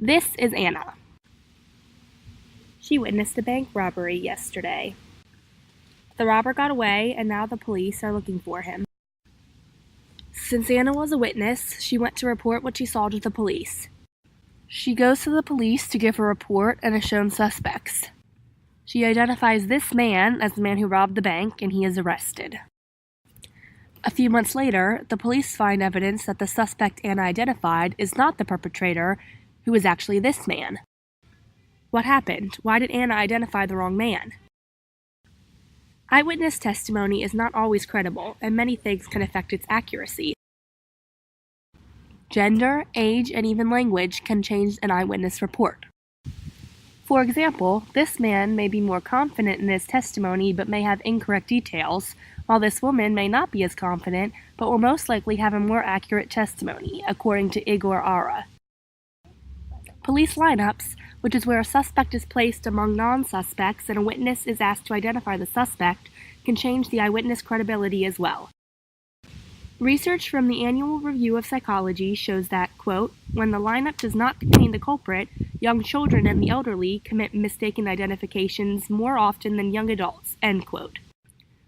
This is Anna. She witnessed a bank robbery yesterday. The robber got away, and now the police are looking for him. Since Anna was a witness, she went to report what she saw to the police. She goes to the police to give a report and is shown suspects. She identifies this man as the man who robbed the bank, and he is arrested. A few months later, the police find evidence that the suspect Anna identified is not the perpetrator, who is actually this man. What happened? Why did Anna identify the wrong man? Eyewitness testimony is not always credible, and many things can affect its accuracy. Gender, age, and even language can change an eyewitness report. For example, this man may be more confident in his testimony but may have incorrect details, while this woman may not be as confident but will most likely have a more accurate testimony, according to Igor Ara. Police lineups, which is where a suspect is placed among non-suspects and a witness is asked to identify the suspect, can change the eyewitness credibility as well. Research from the Annual Review of Psychology shows that, quote, when the lineup does not contain the culprit, young children and the elderly commit mistaken identifications more often than young adults, end quote.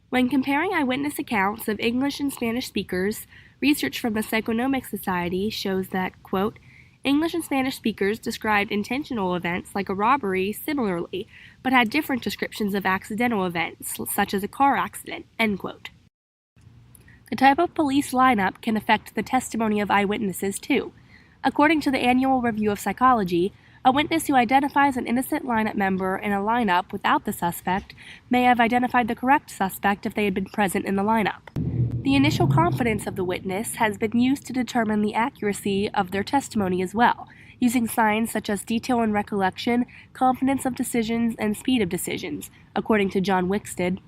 When comparing eyewitness accounts of English and Spanish speakers, research from the Psychonomic Society shows that, quote, English and Spanish speakers described intentional events like a robbery similarly, but had different descriptions of accidental events, such as a car accident, end quote. The type of police lineup can affect the testimony of eyewitnesses, too. According to the Annual Review of Psychology, a witness who identifies an innocent lineup member in a lineup without the suspect may have identified the correct suspect if they had been present in the lineup. The initial confidence of the witness has been used to determine the accuracy of their testimony as well, using signs such as detail and recollection, confidence of decisions, and speed of decisions, according to John Wickstead.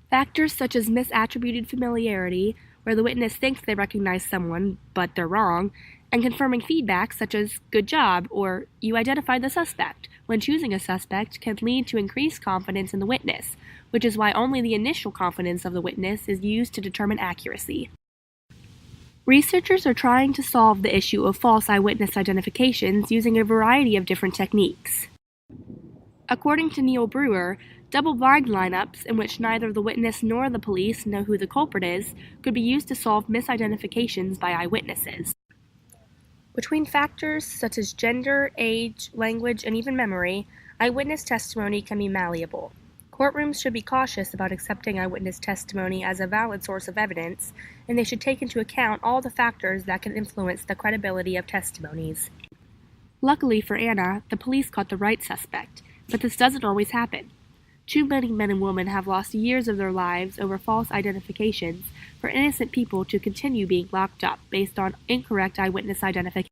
Factors such as misattributed familiarity, where the witness thinks they recognize someone, but they're wrong, and confirming feedback such as good job or you identified the suspect when choosing a suspect can lead to increased confidence in the witness, which is why only the initial confidence of the witness is used to determine accuracy. Researchers are trying to solve the issue of false eyewitness identifications using a variety of different techniques. According to Neil Brewer, double-blind lineups in which neither the witness nor the police know who the culprit is could be used to solve misidentifications by eyewitnesses. Between factors such as gender, age, language, and even memory, eyewitness testimony can be malleable. Courtrooms should be cautious about accepting eyewitness testimony as a valid source of evidence, and they should take into account all the factors that can influence the credibility of testimonies. Luckily for Anna, the police caught the right suspect, but this doesn't always happen. Too many men and women have lost years of their lives over false identifications for innocent people to continue being locked up based on incorrect eyewitness identification.